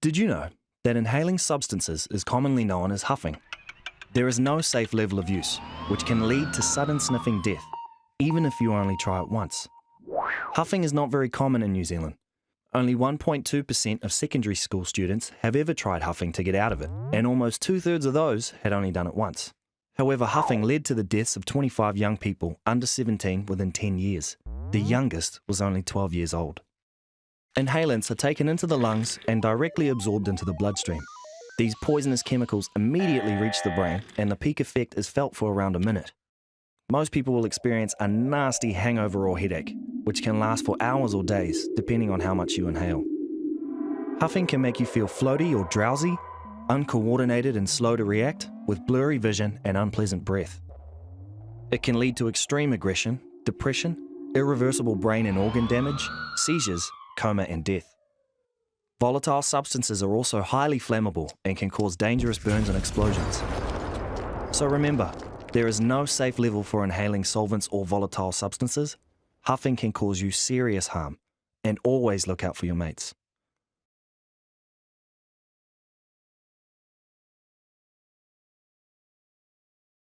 Did you know that inhaling substances is commonly known as huffing? There is no safe level of use, which can lead to sudden sniffing death, even if you only try it once. Huffing is not very common in New Zealand. Only 1.2% of secondary school students have ever tried huffing to get out of it, and almost 2/3 of those had only done it once. However, huffing led to the deaths of 25 young people under 17 within 10 years. The youngest was only 12 years old. Inhalants are taken into the lungs and directly absorbed into the bloodstream. These poisonous chemicals immediately reach the brain, and the peak effect is felt for around a minute. Most people will experience a nasty hangover or headache, which can last for hours or days, depending on how much you inhale. Huffing can make you feel floaty or drowsy, uncoordinated and slow to react, with blurry vision and unpleasant breath. It can lead to extreme aggression, depression, irreversible brain and organ damage, seizures, coma and death. Volatile substances are also highly flammable and can cause dangerous burns and explosions. So remember, there is no safe level for inhaling solvents or volatile substances. Huffing can cause you serious harm, and always look out for your mates.